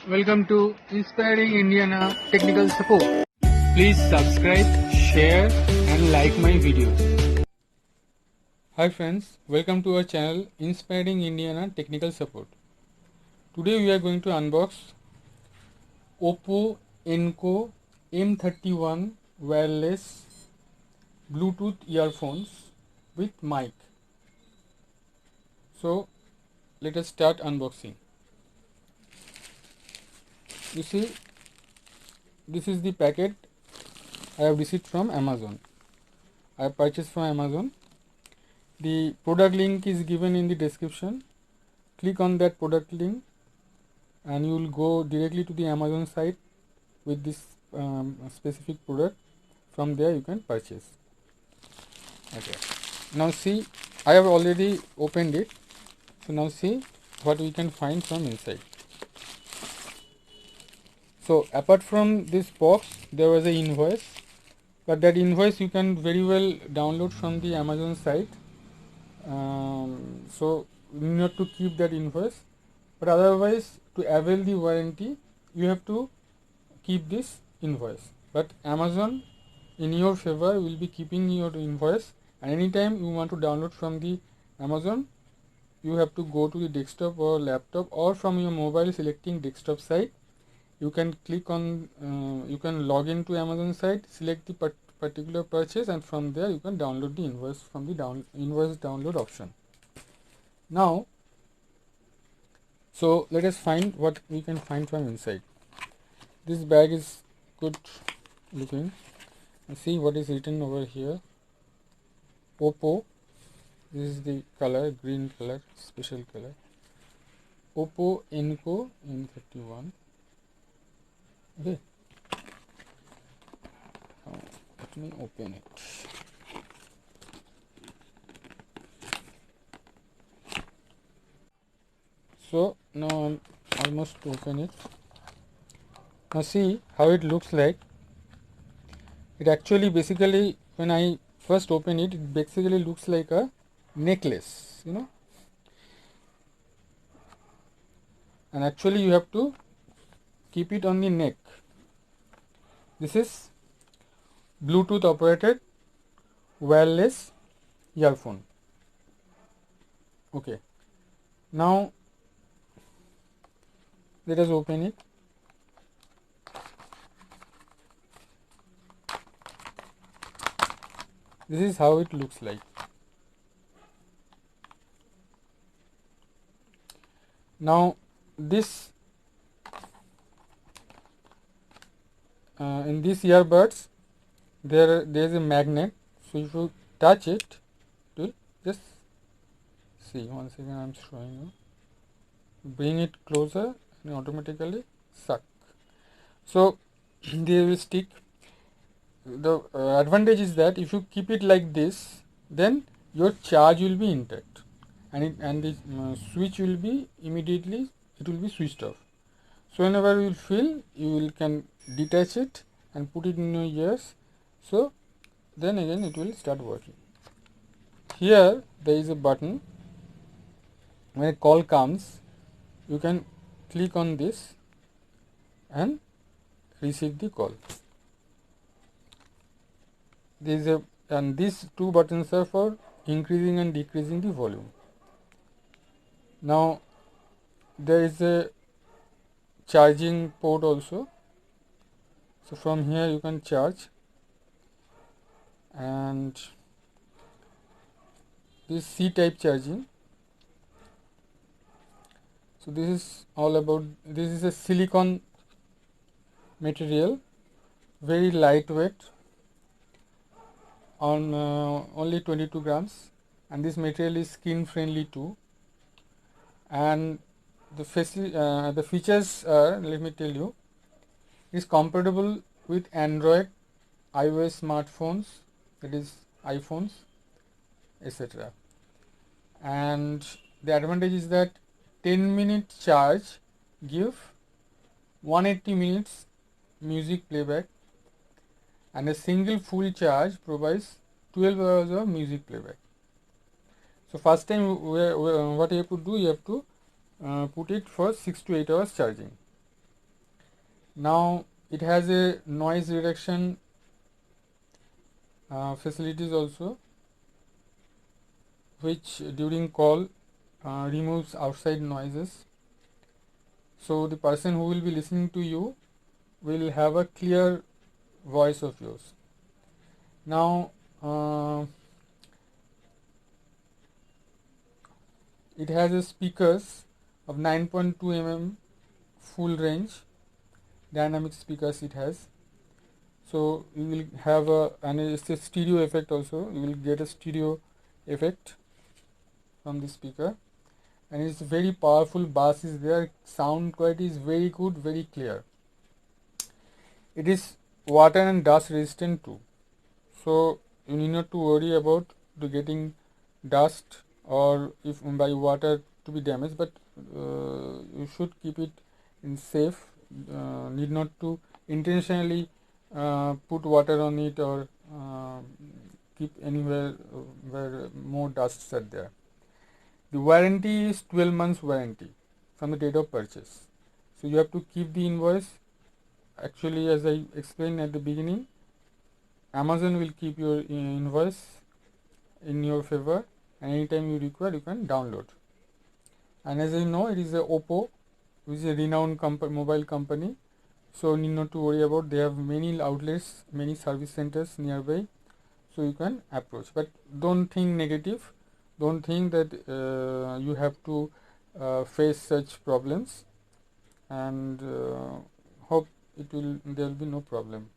Welcome to Inspiring Indiana Technical Support. Please subscribe, share and like my videos. Hi friends, welcome to our channel Inspiring Indiana Technical Support. Today we are going to unbox Oppo Enco M31 wireless Bluetooth earphones with mic. So let us start unboxing. You see, this is the packet I have received from Amazon. I have purchased from Amazon. The product link is given in the description. Click on that product link and you will go directly to the Amazon site with this specific product. From there you can purchase. Okay. Now see, I have already opened it. So now see what we can find from inside. So apart from this box, there was an invoice, but that invoice you can very well download from the Amazon site. So you need not to keep that invoice, but otherwise to avail the warranty you have to keep this invoice. But Amazon in your favor will be keeping your invoice, and anytime you want to download from the Amazon, you have to go to the desktop or laptop, or from your mobile selecting desktop site. You can click on you can log into Amazon site, select the particular purchase, and from there you can download the invoice from the invoice download option. Now so let us find what we can find from inside. This bag is good looking. See what is written over here. Oppo. This is the color, green color, special color. Oppo Enco M31. Okay. Now let me open it. So now I'm almost to open it. Now see how it looks like. It actually basically, when I first open it, it basically looks like a necklace, you know. And actually you have to keep it on the neck. This is Bluetooth operated wireless earphone. Okay. Now let us open it. This is how it looks like. Now this in these earbuds there is a magnet, so if you touch it, it will just see. Once again I am showing you. Bring it closer and automatically suck. So they will stick. The advantage is that if you keep it like this, then your charge will be intact, and the switch will be immediately, it will be switched off. So whenever you will feel, you will can detach it and put it in your ears. So then again it will start working. Here there is a button. When a call comes, you can click on this and receive the call. And these two buttons are for increasing and decreasing the volume. Now there is a charging port also. So from here you can charge, and this C-type charging. So this is all about, this is a silicone material, very lightweight, on only 22 grams, and this material is skin friendly too. And the features are, let me tell you, is compatible with Android, iOS smartphones, that is iPhones, etc. And the advantage is that 10-minute charge give 180 minutes music playback, and a single full charge provides 12 hours of music playback. So first time what you have to do, you have to put it for 6 to 8 hours charging. Now it has a noise reduction facilities also, which during call removes outside noises, so the person who will be listening to you will have a clear voice of yours. Now it has a speakers of 9.2 mm full range dynamic speakers it has, so you will have a, and it's a stereo effect also, you will get a stereo effect from the speaker, and it's very powerful bass is there, sound quality is very good, very clear. It is water and dust resistant too, so you need not to worry about to getting dust or if by water to be damaged, but you should keep it in safe, need not to intentionally put water on it or keep anywhere where more dusts are there. The warranty is 12 months warranty from the date of purchase, so you have to keep the invoice. Actually, as I explained at the beginning, Amazon will keep your invoice in your favor, and anytime you require you can download. And as you know, it is a Oppo, which is a renowned mobile company, so need not to worry about, they have many outlets, many service centers nearby, so you can approach. But don't think negative, don't think that you have to face such problems, and hope there will be no problem.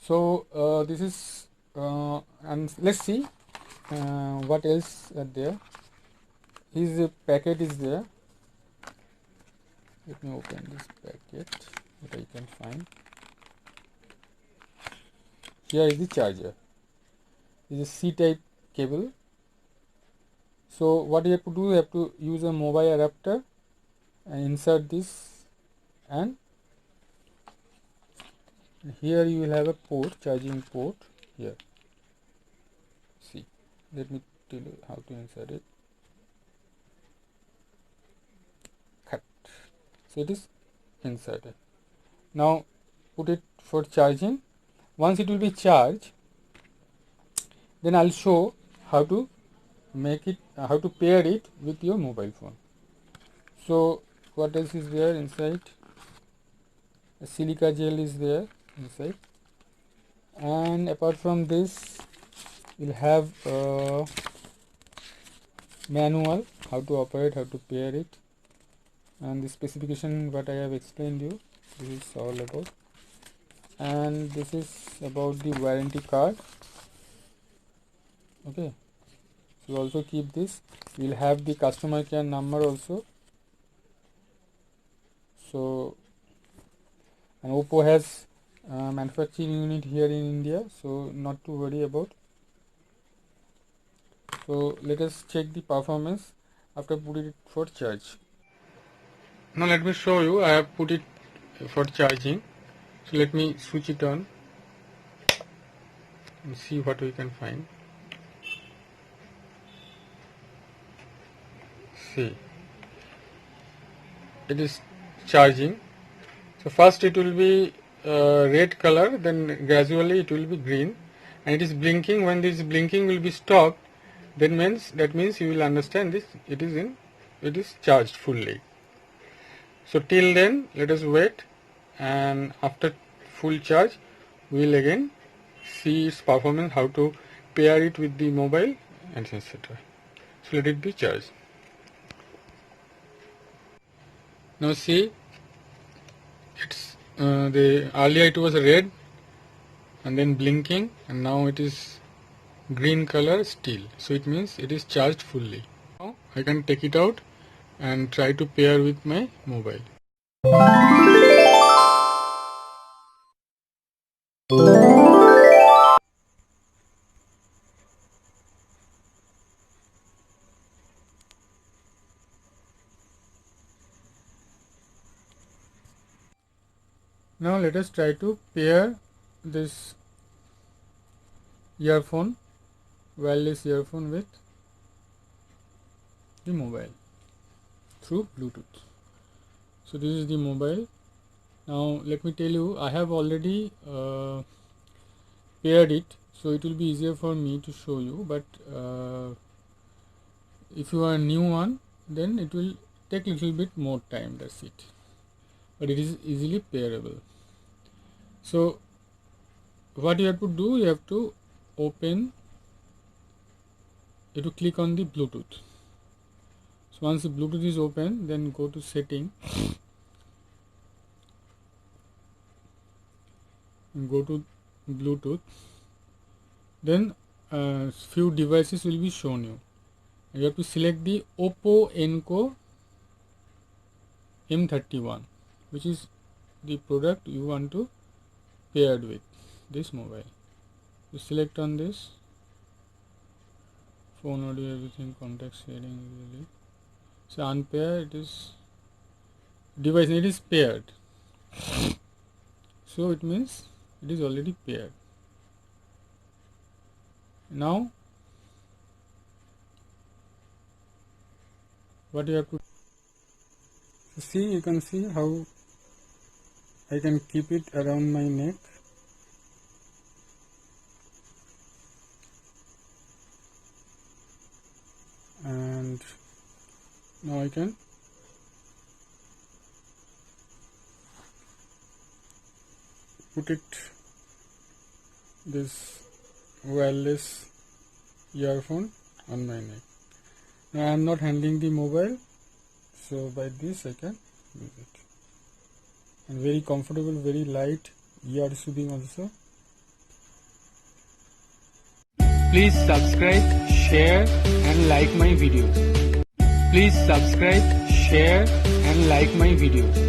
So this is and let's see what else are there. His packet is there. Let me open this packet that I can find. Here is the charger. This is a C-type cable. So what you have to do, you have to use a mobile adapter and insert this, and here you will have a port, charging port here. See, let me tell you how to insert it. Cut. So it is inserted. Now put it for charging. Once it will be charged, then I'll show how to make it, how to pair it with your mobile phone. So what else is there inside? A silica gel is there inside, and apart from this we'll have a manual how to operate, how to pair it, and the specification what I have explained you, this is all about. And this is about the warranty card. Okay, so also keep this. We'll have the customer care number also. So, and Oppo has manufacturing unit here in India, so not to worry about. So let us check the performance after putting it for charge. Now let me show you, I have put it for charging. So let me switch it on and see what we can find. See, it is charging. So first it will be red color, then gradually it will be green, and it is blinking. When this blinking will be stopped, then that means you will understand this, it is charged fully. So till then let us wait, and after full charge we will again see its performance, how to pair it with the mobile and etc. So let it be charged. Now see, it's the earlier it was red and then blinking, and now it is green color still, so it means it is charged fully. Now I can take it out and try to pair with my mobile. Now let us try to pair this earphone, wireless earphone, with the mobile through Bluetooth. So this is the mobile, Now let me tell you, I have already paired it, so it will be easier for me to show you, but if you are a new one, then it will take a little bit more time, that's it, but it is easily pairable. So what you have to do, you have to open, you have to click on the Bluetooth. So once the Bluetooth is open, then go to setting and go to Bluetooth. Then few devices will be shown you. You have to select the Oppo Enco M31, which is the product you want to paired with this mobile. You select on this, phone, audio, everything, contact, sharing, really. So unpair, it is device, it is paired, so it means it is already paired. Now what you have to see, you can see how I can keep it around my neck. And now I can put it this wireless earphone on my neck. Now I am not handling the mobile, so by this I can use it. And very comfortable, very light, ear soothing also. Please subscribe, share and like my videos. Please subscribe, share and like my videos.